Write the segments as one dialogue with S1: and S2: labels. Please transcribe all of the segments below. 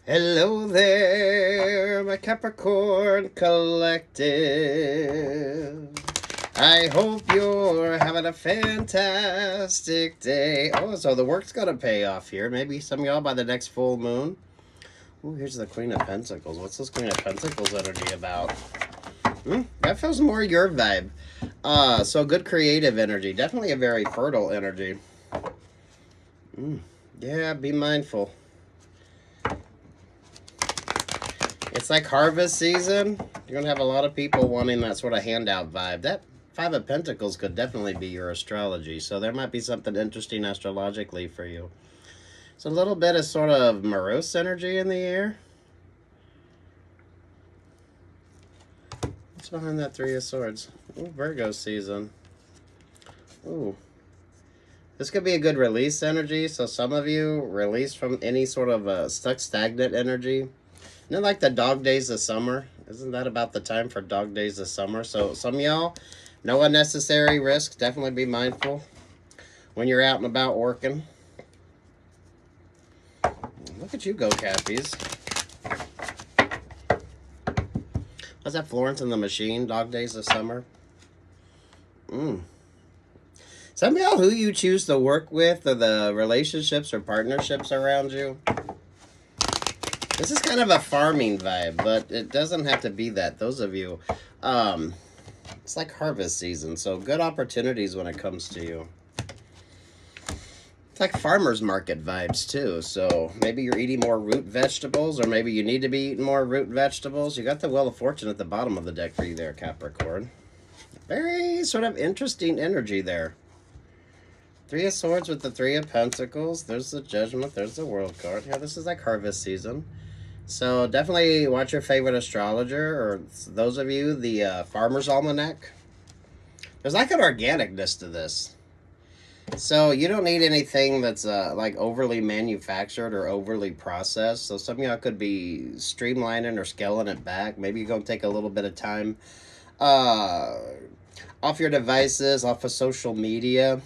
S1: Hello there, my Capricorn Collective. I hope you're having a fantastic day. Oh, so the work's gonna pay off here. Maybe some of y'all by the next full moon. Oh, here's the Queen of Pentacles. What's this Queen of Pentacles energy about? That feels more your vibe. So good creative energy. Definitely a very fertile energy. Yeah, be mindful. It's like harvest season. You're going to have a lot of people wanting that sort of handout vibe. That Five of Pentacles could definitely be your astrology. So there might be something interesting astrologically for you. It's a little bit of sort of morose energy in the air. What's behind that Three of Swords? Ooh, Virgo season. Ooh. This could be a good release energy. So some of you release from any sort of stuck stagnant energy. Isn't it like the dog days of summer? Isn't that about the time for dog days of summer? So some of y'all, no unnecessary risk. Definitely be mindful when you're out and about working. Look at you go, Cappies. Was that Florence and the Machine, Dog Days of Summer? Some of y'all who you choose to work with or the relationships or partnerships around you. This is kind of a farming vibe, but it doesn't have to be that. Those of you, it's like harvest season, so good opportunities when it comes to you. It's like farmer's market vibes, too. So maybe you're eating more root vegetables, or maybe you need to be eating more root vegetables. You got the Wheel of Fortune at the bottom of the deck for you there, Capricorn. Very sort of interesting energy there. Three of Swords with the Three of Pentacles. There's the Judgment. There's the World card. Yeah, this is like harvest season. So definitely watch your favorite astrologer, or those of you, the Farmer's Almanac. There's like an organicness to this. So you don't need anything that's like overly manufactured or overly processed. So some of y'all could be streamlining or scaling it back. Maybe you're going to take a little bit of time off your devices, off of social media.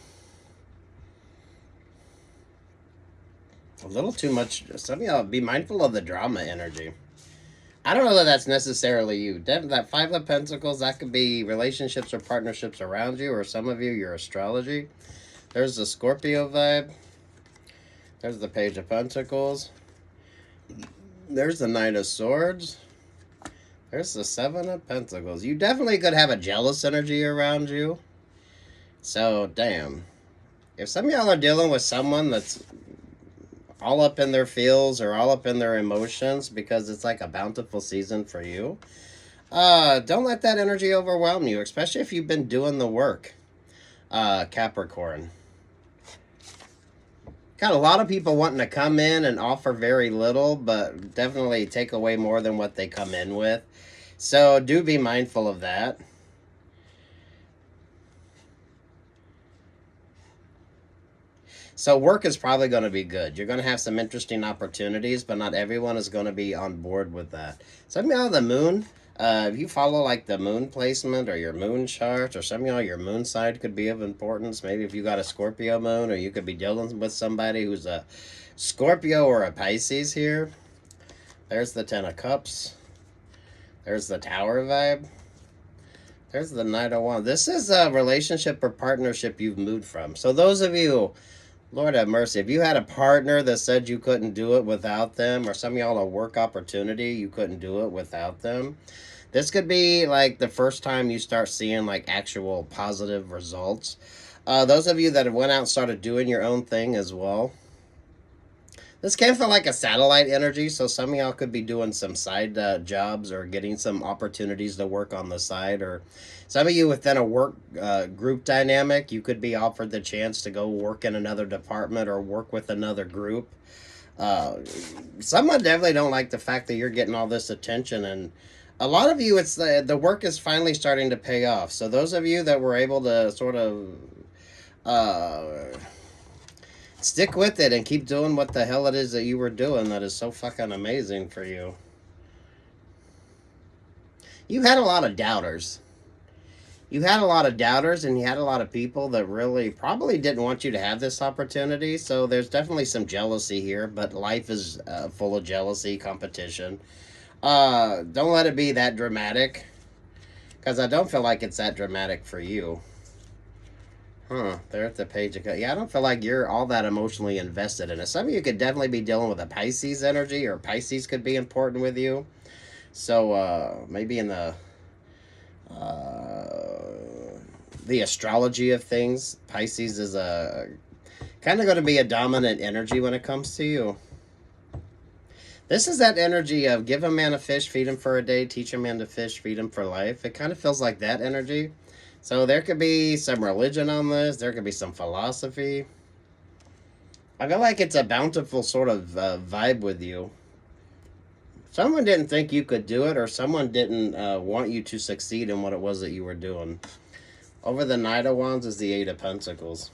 S1: A little too much. Some of y'all be mindful of the drama energy. I don't know that that's necessarily you. That Five of Pentacles, that could be relationships or partnerships around you, or some of you, your astrology. There's the Scorpio vibe. There's the Page of Pentacles. There's the Knight of Swords. There's the Seven of Pentacles. You definitely could have a jealous energy around you. So, damn. If some of y'all are dealing with someone that's all up in their feels or all up in their emotions because it's like a bountiful season for you, don't let that energy overwhelm you, especially if you've been doing the work, Capricorn. Got a lot of people wanting to come in and offer very little, but definitely take away more than what they come in with. So do be mindful of that. So work is probably going to be good. You're going to have some interesting opportunities, but not everyone is going to be on board with that. Some of y'all, the moon, if you follow like the moon placement or your moon chart, or some of y'all, your moon side could be of importance. Maybe if you got a Scorpio moon, or you could be dealing with somebody who's a Scorpio or a Pisces here. There's the Ten of Cups. There's the Tower vibe. There's the Knight of Wands. This is a relationship or partnership you've moved from. So those of you, Lord have mercy, if you had a partner that said you couldn't do it without them, or some of y'all a work opportunity, you couldn't do it without them, this could be like the first time you start seeing like actual positive results. Those of you that have went out and started doing your own thing as well, this can feel like a satellite energy, so some of y'all could be doing some side jobs or getting some opportunities to work on the side, or some of you within a work group dynamic, you could be offered the chance to go work in another department or work with another group. Someone definitely don't like the fact that you're getting all this attention, and a lot of you, it's the work is finally starting to pay off. So those of you that were able to sort of stick with it and keep doing what the hell it is that you were doing that is so fucking amazing for you. You had a lot of doubters. You had a lot of doubters, and you had a lot of people that really probably didn't want you to have this opportunity. So there's definitely some jealousy here, but life is full of jealousy, competition. Don't let it be that dramatic, because I don't feel like it's that dramatic for you. Huh, they're at the page of... Yeah, I don't feel like you're all that emotionally invested in it. Some of you could definitely be dealing with a Pisces energy, or Pisces could be important with you. So, maybe in the astrology of things, Pisces is a kind of going to be a dominant energy when it comes to you. This is that energy of give a man a fish, feed him for a day, teach a man to fish, feed him for life. It kind of feels like that energy. So there could be some religion on this. There could be some philosophy. I feel like it's a bountiful sort of vibe with you. Someone didn't think you could do it, or someone didn't want you to succeed in what it was that you were doing. Over the Knight of Wands is the Eight of Pentacles.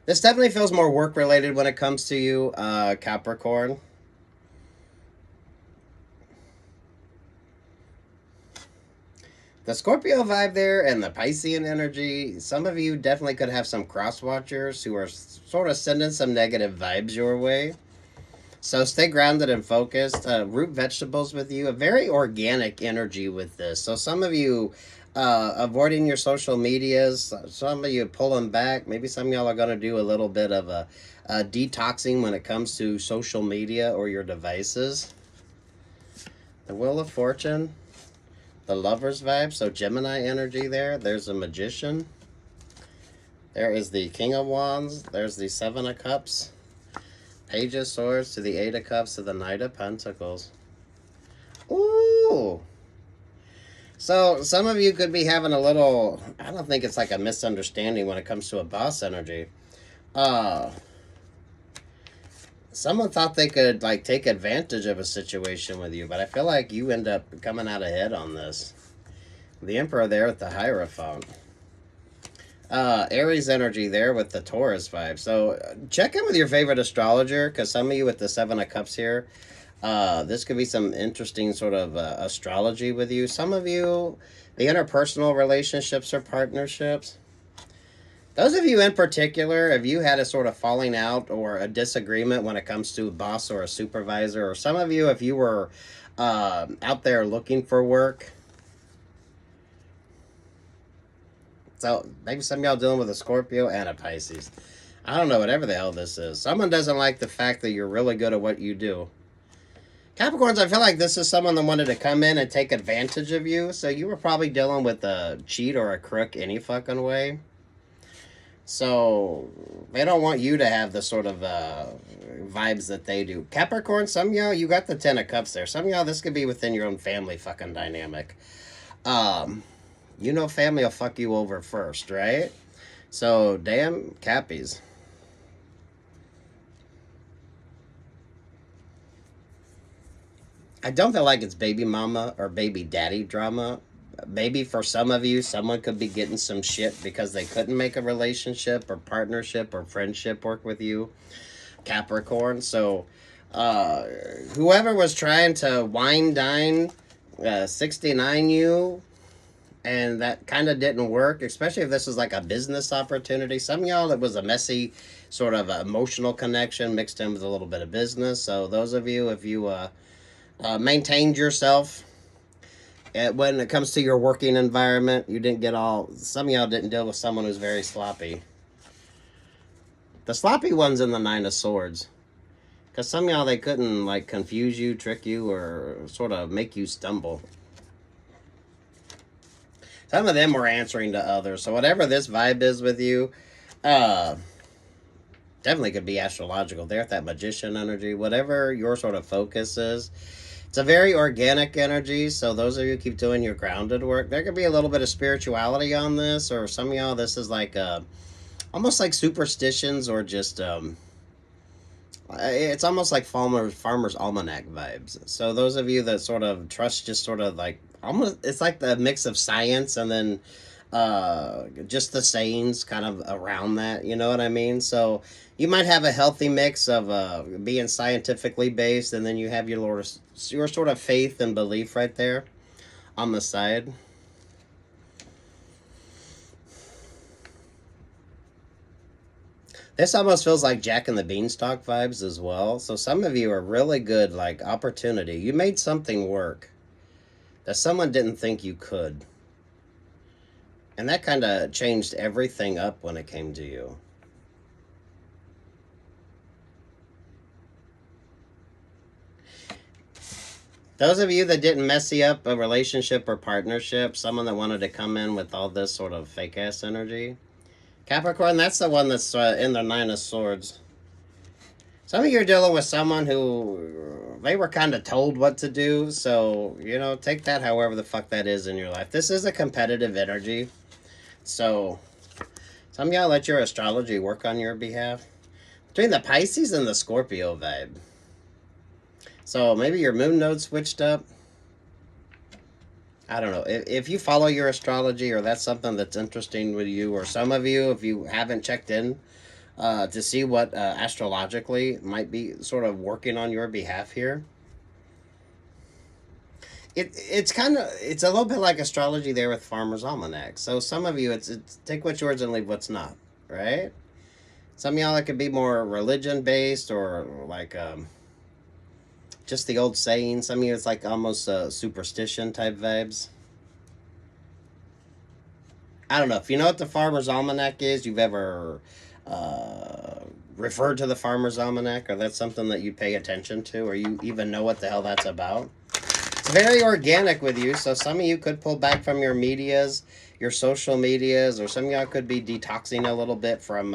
S1: This definitely feels more work-related when it comes to you, Capricorn. The Scorpio vibe there and the Piscean energy, some of you definitely could have some cross-watchers who are sort of sending some negative vibes your way. So stay grounded and focused. Root vegetables with you. A very organic energy with this. So some of you avoiding your social medias. Some of you pulling back. Maybe some of y'all are going to do a little bit of a detoxing when it comes to social media or your devices. The Wheel of Fortune. The Lover's vibe. So Gemini energy there. There's a Magician. There is the King of Wands. There's the Seven of Cups. Page of Swords to the Eight of Cups to the Knight of Pentacles. Ooh. So some of you could be having a little, I don't think it's like a misunderstanding when it comes to a boss energy. Someone thought they could like take advantage of a situation with you, but I feel like you end up coming out ahead on this. The Emperor there with the Hierophant. Aries energy there with the Taurus vibe. So check in with your favorite astrologer, because some of you with the Seven of Cups here, this could be some interesting sort of astrology with you. Some of you, the interpersonal relationships or partnerships. Those of you in particular, if you had a sort of falling out or a disagreement when it comes to a boss or a supervisor, or some of you, if you were out there looking for work. So maybe some of y'all dealing with a Scorpio and a Pisces. I don't know, whatever the hell this is. Someone doesn't like the fact that you're really good at what you do. Capricorns, I feel like this is someone that wanted to come in and take advantage of you. So you were probably dealing with a cheat or a crook any fucking way. So they don't want you to have the sort of vibes that they do. Capricorn, some of y'all, you got the Ten of Cups there. Some of y'all, this could be within your own family fucking dynamic. You know family will fuck you over first, right? So, damn Cappies. I don't feel like it's baby mama or baby daddy drama. Maybe for some of you, someone could be getting some shit because they couldn't make a relationship or partnership or friendship work with you, Capricorn. So, whoever was trying to wine dine 69 you, and that kind of didn't work, especially if this was like a business opportunity. Some of y'all, it was a messy sort of emotional connection mixed in with a little bit of business. So those of you, if you maintained yourself when it comes to your working environment, you didn't get all, some of y'all didn't deal with someone who's very sloppy. The sloppy one's in the Nine of Swords. Because some of y'all, they couldn't like confuse you, trick you, or sort of make you stumble. Some of them were answering to others. So whatever this vibe is with you, definitely could be astrological. They're at that magician energy. Whatever your sort of focus is. It's a very organic energy. So those of you who keep doing your grounded work, there could be a little bit of spirituality on this. Or some of y'all, this is like almost like superstitions, or just... it's almost like Farmer's Almanac vibes. So those of you that sort of trust just sort of like, almost, it's like the mix of science and then just the sayings kind of around that, you know what I mean? So you might have a healthy mix of being scientifically based, and then you have your sort of faith and belief right there on the side. This almost feels like Jack and the Beanstalk vibes as well. So some of you are really good, like opportunity. You made something work that someone didn't think you could. And that kind of changed everything up when it came to you. Those of you that didn't mess you up a relationship or partnership, someone that wanted to come in with all this sort of fake ass energy. Capricorn, that's the one that's in the Nine of Swords. Some of you are dealing with someone who they were kind of told what to do. So, you know, take that however the fuck that is in your life. This is a competitive energy. So, some of y'all let your astrology work on your behalf. Between the Pisces and the Scorpio vibe. So maybe your moon node switched up. I don't know. If you follow your astrology or that's something that's interesting with you, or some of you, if you haven't checked in to see what astrologically might be sort of working on your behalf here. It's a little bit like astrology there with Farmer's Almanac. So some of you, it's take what's yours and leave what's not, right? Some of y'all, it could be more religion based or like just the old saying. Some of you, it's like almost superstition type vibes. I don't know. If you know what the Farmer's Almanac is, you've ever referred to the Farmer's Almanac, or that's something that you pay attention to, or you even know what the hell that's about. It's very organic with you, so some of you could pull back from your medias, your social medias, or some of y'all could be detoxing a little bit from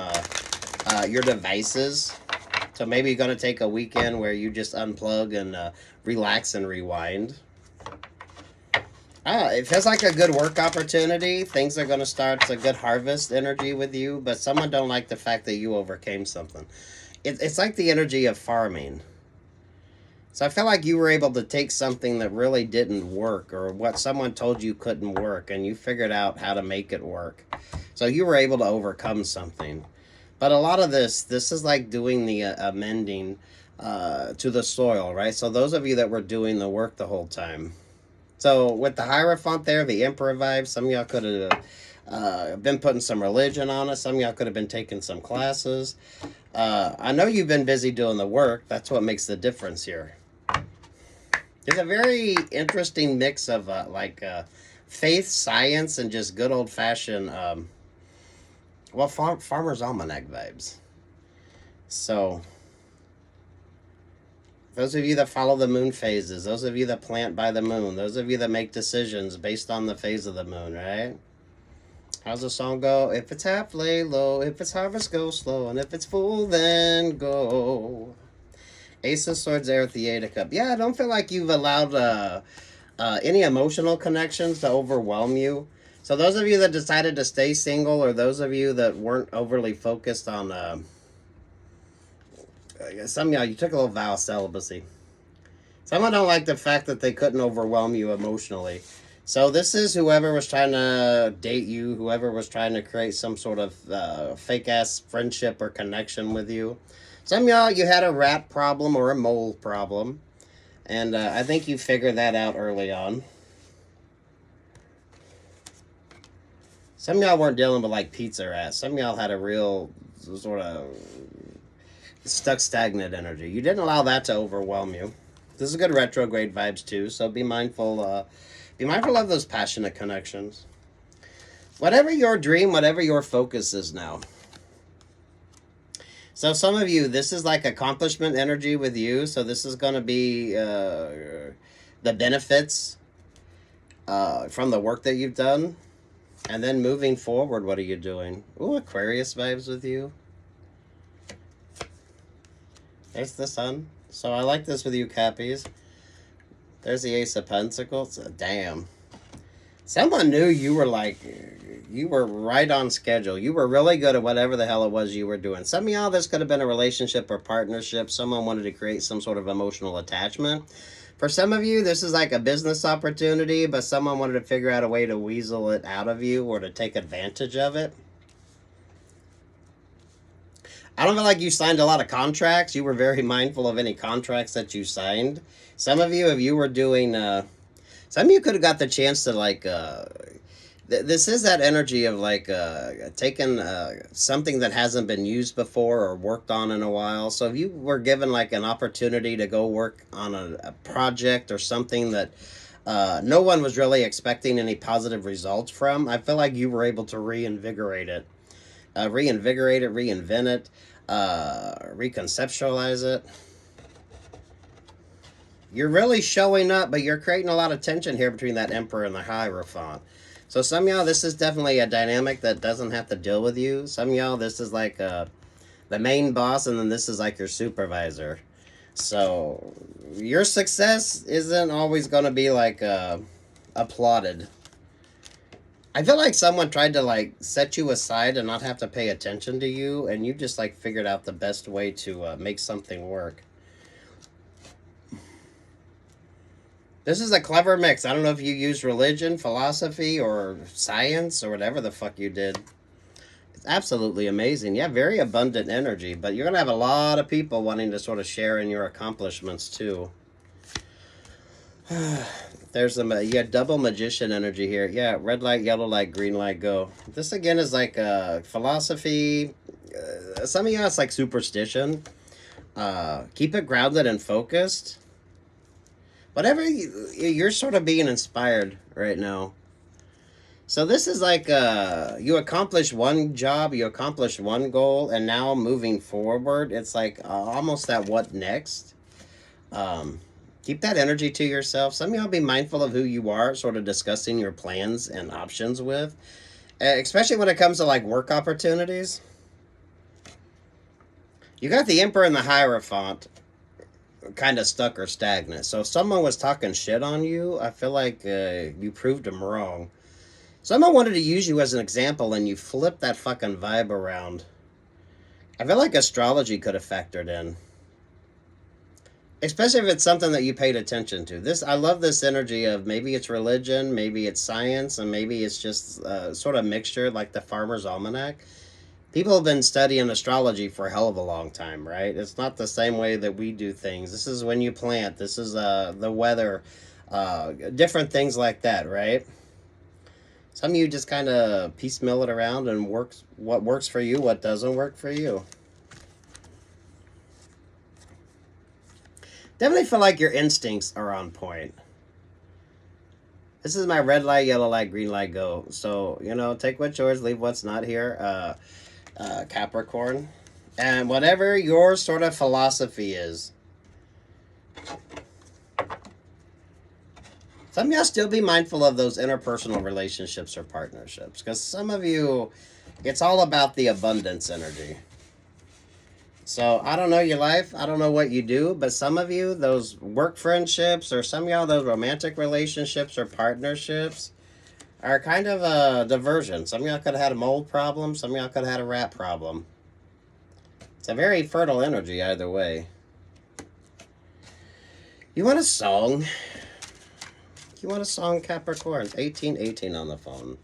S1: your devices. So maybe you're going to take a weekend where you just unplug and relax and rewind. It feels like a good work opportunity. Things are going to start. It's a good harvest energy with you, but someone don't like the fact that you overcame something. It's like the energy of farming. So I feel like you were able to take something that really didn't work, or what someone told you couldn't work, and you figured out how to make it work. So you were able to overcome something. But a lot of this is like doing the amending to the soil, right? So those of you that were doing the work the whole time. So with the Hierophant there, the Emperor vibe, some of y'all could have been putting some religion on it. Some of y'all could have been taking some classes. I know you've been busy doing the work. That's what makes the difference here. There's a very interesting mix of faith, science, and just good old-fashioned... Farmer's Almanac vibes. So, those of you that follow the moon phases, those of you that plant by the moon, those of you that make decisions based on the phase of the moon, right? How's the song go? If it's half, lay low. If it's harvest, go slow. And if it's full, then go. Ace of Swords there with the Eight of Cups. Yeah, I don't feel like you've allowed any emotional connections to overwhelm you. So those of you that decided to stay single, or those of you that weren't overly focused on, some of y'all, you took a little vow of celibacy. Someone don't like the fact that they couldn't overwhelm you emotionally. So this is whoever was trying to date you, whoever was trying to create some sort of fake-ass friendship or connection with you. Some of y'all, you had a rat problem or a mole problem. And I think you figured that out early on. Some of y'all weren't dealing with like pizza rats. Some of y'all had a real sort of stuck stagnant energy. You didn't allow that to overwhelm you. This is good retrograde vibes too, so be mindful of those passionate connections. Whatever your dream, whatever your focus is now. So some of you, this is like accomplishment energy with you. So this is going to be the benefits from the work that you've done. And then moving forward, what are you doing? Ooh, Aquarius vibes with you. There's the sun. So I like this with you, Cappies. There's the Ace of Pentacles. Damn. Someone knew you were right on schedule. You were really good at whatever the hell it was you were doing. Some of y'all, this could have been a relationship or partnership. Someone wanted to create some sort of emotional attachment. For some of you, this is like a business opportunity, but someone wanted to figure out a way to weasel it out of you or to take advantage of it. I don't feel like you signed a lot of contracts. You were very mindful of any contracts that you signed. Some of you, if you were doing... some of you could have got the chance to, This is that energy of like taking something that hasn't been used before or worked on in a while. So if you were given like an opportunity to go work on a project or something that no one was really expecting any positive results from, I feel like you were able to reinvigorate it, reinvent it, reconceptualize it. You're really showing up, but you're creating a lot of tension here between that Emperor and the Hierophant. So some of y'all, this is definitely a dynamic that doesn't have to deal with you. Some of y'all, this is like the main boss, and then this is like your supervisor. So your success isn't always going to be like applauded. I feel like someone tried to like set you aside and not have to pay attention to you, and you just like figured out the best way to make something work. This is a clever mix. I don't know if you use religion, philosophy, or science, or whatever the fuck you did. It's absolutely amazing. Yeah, very abundant energy, but you're going to have a lot of people wanting to sort of share in your accomplishments, too. There's you got double magician energy here. Yeah, red light, yellow light, green light, go. This, again, is like philosophy. Some of you, it's like superstition. Keep it grounded and focused. Whatever you're sort of being inspired right now. So this is like you accomplish one job, you accomplish one goal, and now moving forward, it's like almost that what next. Keep that energy to yourself. Some of y'all be mindful of who you are, sort of discussing your plans and options with, especially when it comes to like work opportunities. You got the Emperor and the Hierophant kind of stuck or stagnant. So if someone was talking shit on you, I feel like you proved them wrong. Someone wanted to use you as an example, and you flipped that fucking vibe around. I feel like astrology could have factored in, especially if it's something that you paid attention to. This, I love this energy of maybe it's religion, maybe it's science, and maybe it's just sort of mixture, like the Farmer's Almanac. People have been studying astrology for a hell of a long time, right? It's not the same way that we do things. This is when you plant. This is the weather, different things like that, right? Some of you just kind of piecemeal it around and what works for you, what doesn't work for you. Definitely feel like your instincts are on point. This is my red light, yellow light, green light, go. So, take what's yours, leave what's not here. Capricorn, and whatever your sort of philosophy is. Some of y'all still be mindful of those interpersonal relationships or partnerships, because some of you, it's all about the abundance energy. So I don't know your life, I don't know what you do, but some of you, those work friendships, or some of y'all, those romantic relationships or partnerships, are kind of a diversion. Some of y'all could have had a mold problem. Some of y'all could have had a rat problem. It's a very fertile energy either way. You want a song? You want a song, Capricorn? 1818 on the phone.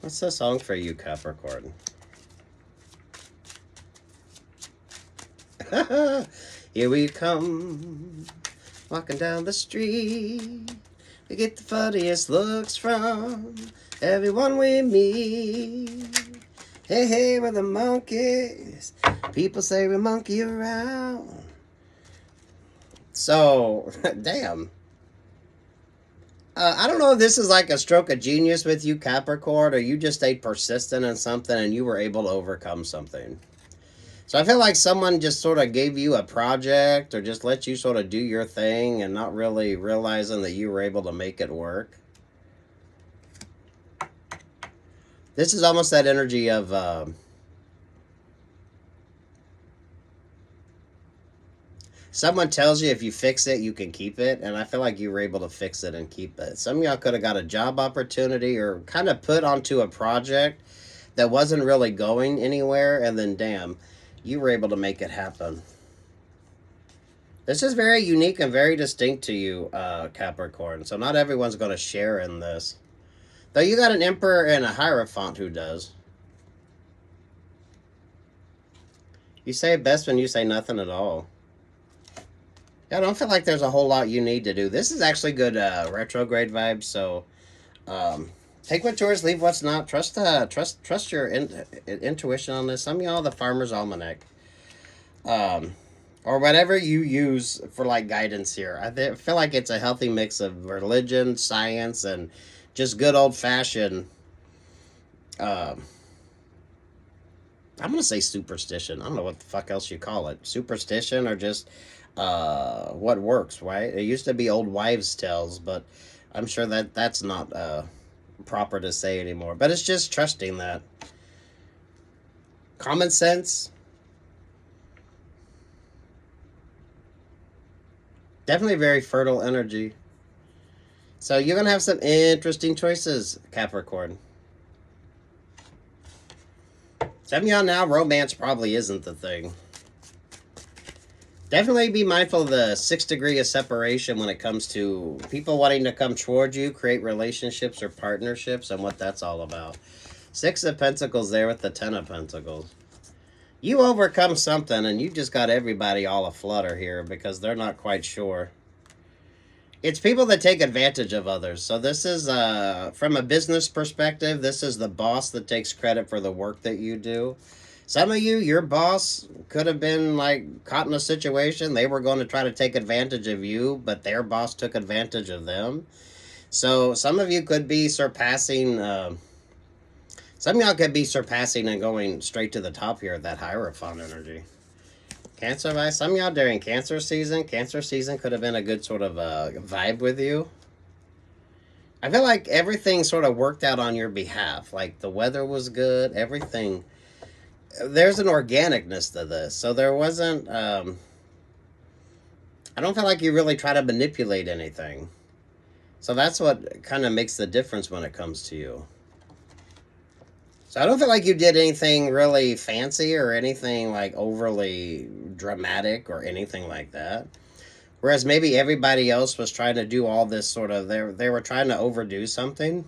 S1: What's the song for you, Capricorn? Here we come. Walking down the street, we get the funniest looks from everyone we meet. Hey, hey, we're the monkeys. People say we monkey around. So, damn. I don't know if this is like a stroke of genius with you, Capricorn, or you just stayed persistent in something and you were able to overcome something. So I feel like someone just sort of gave you a project or just let you sort of do your thing and not really realizing that you were able to make it work. This is almost that energy of someone tells you if you fix it, you can keep it. And I feel like you were able to fix it and keep it. Some of y'all could have got a job opportunity or kind of put onto a project that wasn't really going anywhere. And then, damn, you were able to make it happen. This is very unique and very distinct to you, Capricorn. So not everyone's going to share in this. Though you got an Emperor and a Hierophant who does. You say it best when you say nothing at all. I don't feel like there's a whole lot you need to do. This is actually good retrograde vibes. So take what's yours, leave what's not. Trust your intuition on this. Some of y'all, the Farmer's Almanac, or whatever you use for like guidance here. Feel like it's a healthy mix of religion, science, and just good old fashioned. I'm gonna say superstition. I don't know what the fuck else you call it. Superstition or just what works, right? It used to be old wives' tales, but I'm sure that that's not proper to say anymore. But it's just trusting that. Common sense. Definitely very fertile energy. So you're gonna have some interesting choices, Capricorn. Some of y'all now, romance probably isn't the thing. Definitely be mindful of the 6 degree of separation when it comes to people wanting to come towards you, create relationships or partnerships, and what that's all about. 6 of Pentacles there with the 10 of Pentacles. You overcome something and you just got everybody all aflutter here because they're not quite sure. It's people that take advantage of others. So this is, from a business perspective, this is the boss that takes credit for the work that you do. Some of you, your boss could have been like caught in a situation. They were going to try to take advantage of you, but their boss took advantage of them. So some of you could be surpassing, some of y'all could be surpassing and going straight to the top here of that Hierophant energy. Cancer vibes. Some of y'all during Cancer season could have been a good sort of vibe with you. I feel like everything sort of worked out on your behalf. Like the weather was good, everything. There's an organicness to this. So there wasn't, I don't feel like you really try to manipulate anything. So that's what kind of makes the difference when it comes to you. So I don't feel like you did anything really fancy or anything like overly dramatic or anything like that. Whereas maybe everybody else was trying to do all this sort of, they were trying to overdo something.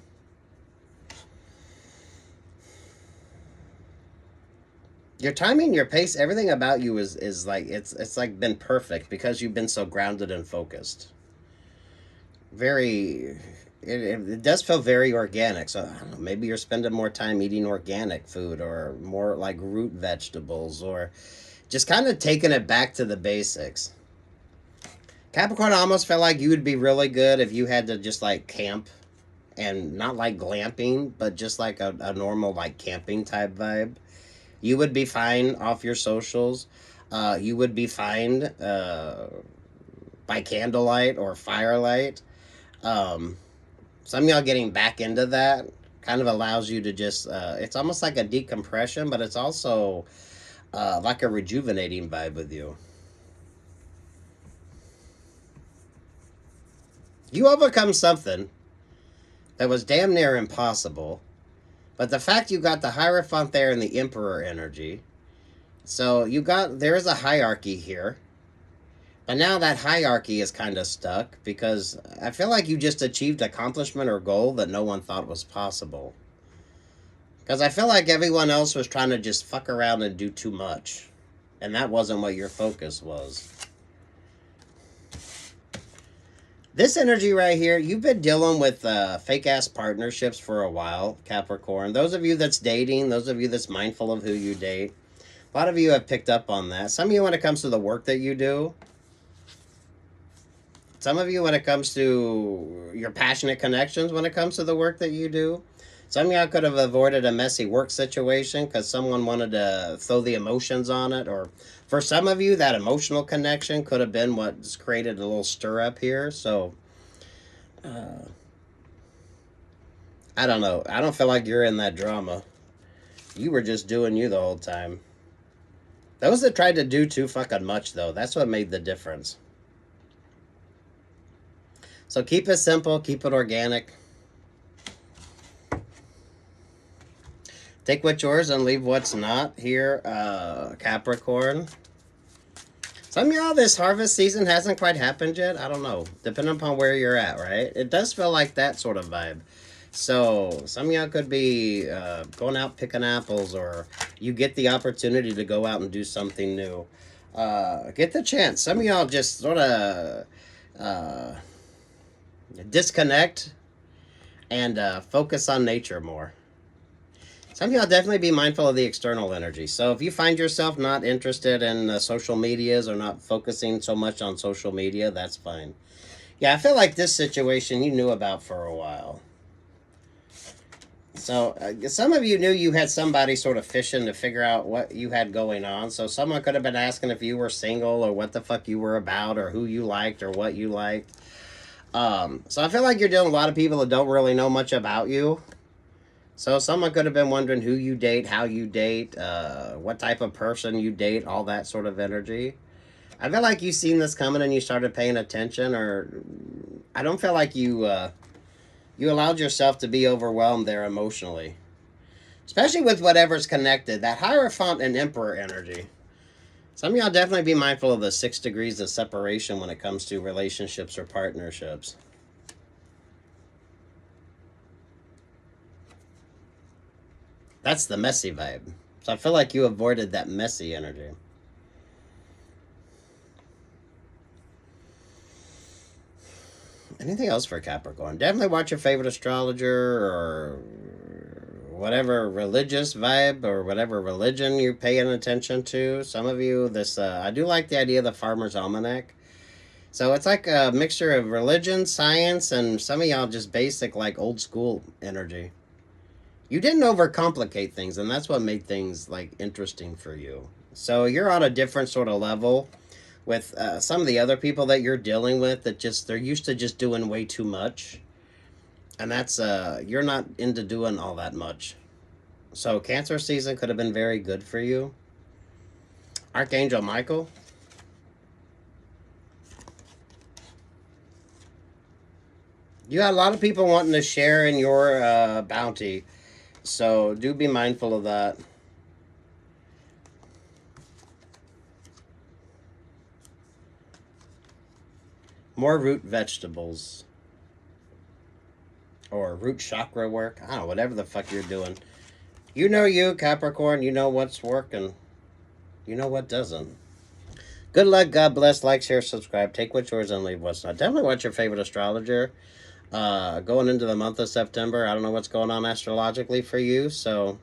S1: Your timing, your pace, everything about you is like, it's like been perfect because you've been so grounded and focused. Very... It does feel very organic. So I don't know, maybe you're spending more time eating organic food or more like root vegetables or just kind of taking it back to the basics. Capricorn, almost felt like you would be really good if you had to just like camp and not like glamping, but just like a normal like camping type vibe. You would be fine off your socials. You would be fine by candlelight or firelight. Some of y'all getting back into that kind of allows you to just, it's almost like a decompression, but it's also like a rejuvenating vibe with you. You overcome something that was damn near impossible, but the fact you got the Hierophant there and the Emperor energy, so there is a hierarchy here. But now that hierarchy is kind of stuck because I feel like you just achieved accomplishment or goal that no one thought was possible. Because I feel like everyone else was trying to just fuck around and do too much. And that wasn't what your focus was. This energy right here, you've been dealing with fake-ass partnerships for a while, Capricorn. Those of you that's dating, those of you that's mindful of who you date, a lot of you have picked up on that. Some of you when it comes to the work that you do, some of you when it comes to your passionate connections, when it comes to the work that you do. Some of y'all could have avoided a messy work situation because someone wanted to throw the emotions on it. Or for some of you, that emotional connection could have been what's created a little stir up here. So, I don't know. I don't feel like you're in that drama. You were just doing you the whole time. Those that tried to do too fucking much, though, that's what made the difference. So keep it simple, keep it organic. Take what's yours and leave what's not here, Capricorn. Some of y'all, this harvest season hasn't quite happened yet. I don't know. Depending upon where you're at, right? It does feel like that sort of vibe. So some of y'all could be going out picking apples, or you get the opportunity to go out and do something new. Get the chance. Some of y'all just sort of disconnect and focus on nature more. Some of y'all definitely be mindful of the external energy. So if you find yourself not interested in social medias or not focusing so much on social media, that's fine. Yeah, I feel like this situation you knew about for a while. So some of you knew you had somebody sort of fishing to figure out what you had going on. So someone could have been asking if you were single or what the fuck you were about or who you liked or what you liked. So I feel like you're dealing with a lot of people that don't really know much about you. So someone could have been wondering who you date, how you date, what type of person you date, all that sort of energy. I feel like you seen this coming and you started paying attention, or I don't feel like you you allowed yourself to be overwhelmed there emotionally. Especially with whatever's connected, that Hierophant and Emperor energy. Some of y'all definitely be mindful of the 6 degrees of separation when it comes to relationships or partnerships. That's the messy vibe. So I feel like you avoided that messy energy. Anything else for Capricorn? Definitely watch your favorite astrologer or whatever religious vibe or whatever religion you're paying attention to. Some of you, I do like the idea of the Farmer's Almanac. So it's like a mixture of religion, science, and some of y'all just basic like old school energy. You didn't overcomplicate things, and that's what made things like interesting for you. So you're on a different sort of level with some of the other people that you're dealing with that they're used to just doing way too much. And that's, you're not into doing all that much. So Cancer season could have been very good for you. Archangel Michael. You got a lot of people wanting to share in your bounty. So do be mindful of that. More root vegetables. Or root chakra work. I don't know, whatever the fuck you're doing. You know you, Capricorn. You know what's working. You know what doesn't. Good luck. God bless. Like, share, subscribe. Take what's yours and leave what's not. Definitely watch your favorite astrologer. Going into the month of September, I don't know what's going on astrologically for you. So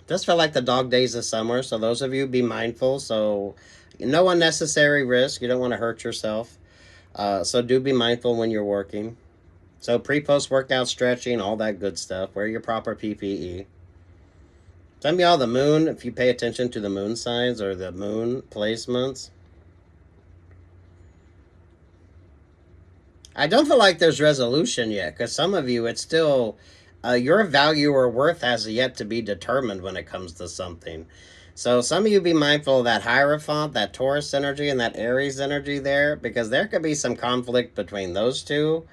S1: just feel like the dog days of summer. So those of you, be mindful. So no unnecessary risk. You don't want to hurt yourself. So do be mindful when you're working. So pre-post workout stretching, all that good stuff. Wear your proper PPE. Some of y'all, the moon, if you pay attention to the moon signs or the moon placements. I don't feel like there's resolution yet, because some of you, it's still, your value or worth has yet to be determined when it comes to something. So some of you be mindful of that Hierophant, that Taurus energy, and that Aries energy there, because there could be some conflict between those two.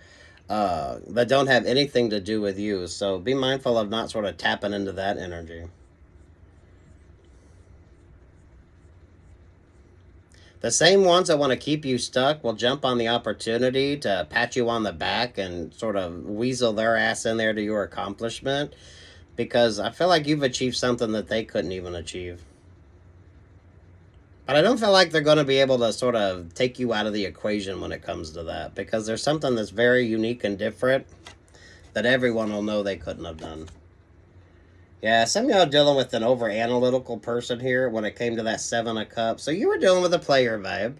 S1: That don't have anything to do with you. So be mindful of not sort of tapping into that energy. The same ones that want to keep you stuck will jump on the opportunity to pat you on the back and sort of weasel their ass in there to your accomplishment, because I feel like you've achieved something that they couldn't even achieve. But I don't feel like they're going to be able to sort of take you out of the equation when it comes to that, because there's something that's very unique and different that everyone will know they couldn't have done. Yeah, some of y'all are dealing with an over-analytical person here when it came to that 7 of Cups. So you were dealing with a player vibe.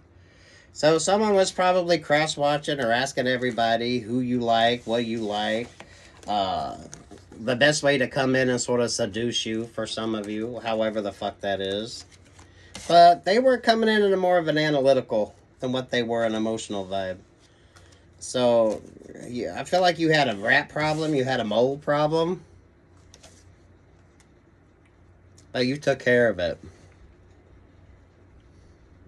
S1: So someone was probably cross-watching or asking everybody who you like, what you like. The best way to come in and sort of seduce you for some of you, however the fuck that is. But they were coming in a more of an analytical than what they were an emotional vibe. So, yeah, I feel like you had a rat problem, you had a mole problem. But you took care of it.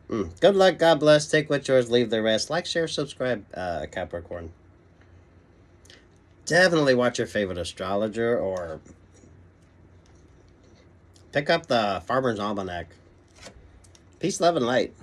S1: Good luck, God bless, take what's yours, leave the rest. Like, share, subscribe, Capricorn. Definitely watch your favorite astrologer or pick up the Farmer's Almanac. Peace, love, and light.